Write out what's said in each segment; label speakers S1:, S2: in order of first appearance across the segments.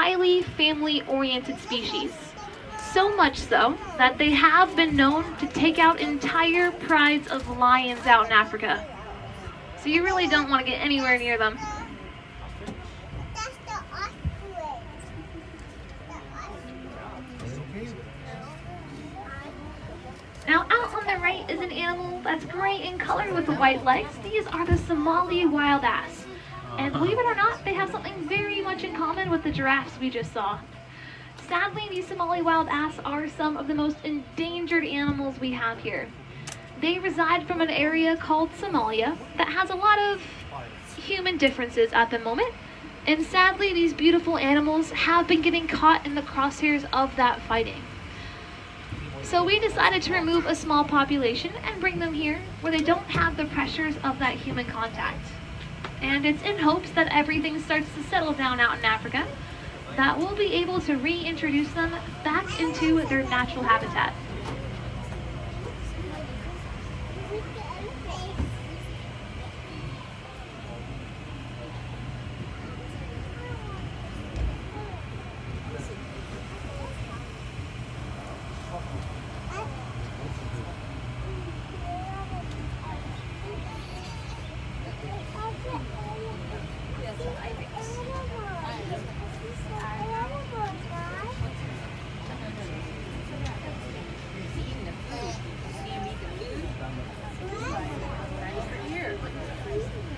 S1: highly family-oriented species. So much so that they have been known to take out entire prides of lions out in Africa. So you really don't want to get anywhere near them. Now out on the right is an animal that's gray in color with the white legs. These are the Somali wild ass. And believe it or not, they have something very much in common with the giraffes we just saw. Sadly, these Somali wild ass are some of the most endangered animals we have here. They reside from an area called Somalia that has a lot of human differences at the moment. And sadly, these beautiful animals have been getting caught in the crosshairs of that fighting. So we decided to remove a small population and bring them here where they don't have the pressures of that human contact. And it's in hopes that everything starts to settle down out in Africa that we'll be able to reintroduce them back into their natural habitat.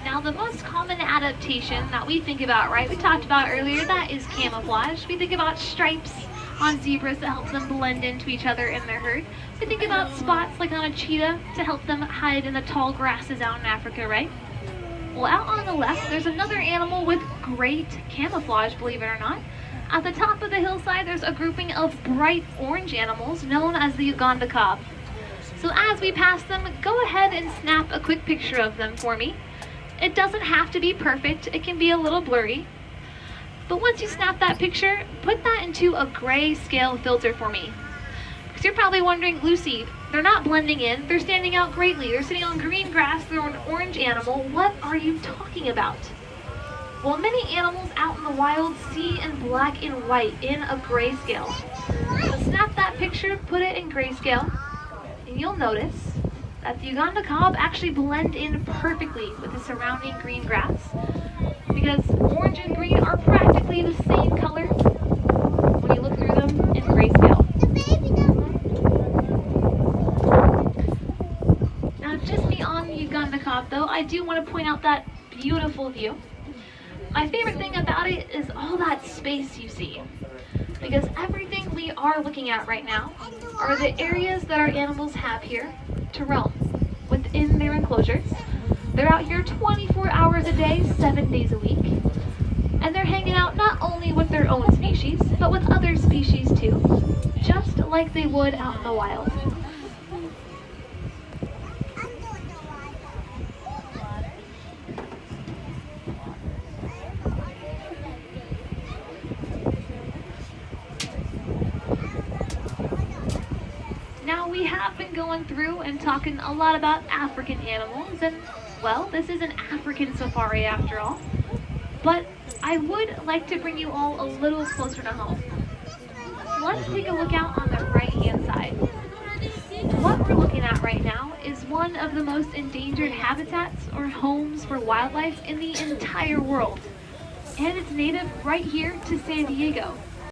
S1: Now the most common adaptation that we think about, right, we talked about earlier, that is camouflage. We think about stripes on zebras that help them blend into each other in their herd. We think about spots like on a cheetah to help them hide in the tall grasses out in Africa, right? Well, out on the left, there's another animal with great camouflage, believe it or not. At the top of the hillside, there's a grouping of bright orange animals known as the Uganda cob. So as we pass them, go ahead and snap a quick picture of them for me. It doesn't have to be perfect, it can be a little blurry. But once you snap that picture, put that into a grayscale filter for me. Because you're probably wondering, Lucy, they're not blending in, they're standing out greatly, they're sitting on green grass, they're an orange animal, what are you talking about? Well, many animals out in the wild see in black and white in a grayscale. So snap that picture, put it in grayscale, and you'll notice that the Uganda cob actually blend in perfectly with the surrounding green grass, because orange and green are practically the same color when you look through them in grayscale. Now just beyond the Uganda cob though, I do want to point out that beautiful view. My favorite thing about it is all that space you see, because everything we are looking at right now are the areas that our animals have here to roam within their enclosures. They're out here 24 hours a day, 7 days a week. And they're hanging out not only with their own species, but with other species too, just like they would out in the wild. Now we have been going through and talking a lot about African animals, and well, this is an African safari after all. But I would like to bring you all a little closer to home. Let's take a look out on the right-hand side. What we're looking at right now is one of the most endangered habitats or homes for wildlife in the entire world. And it's native right here to San Diego.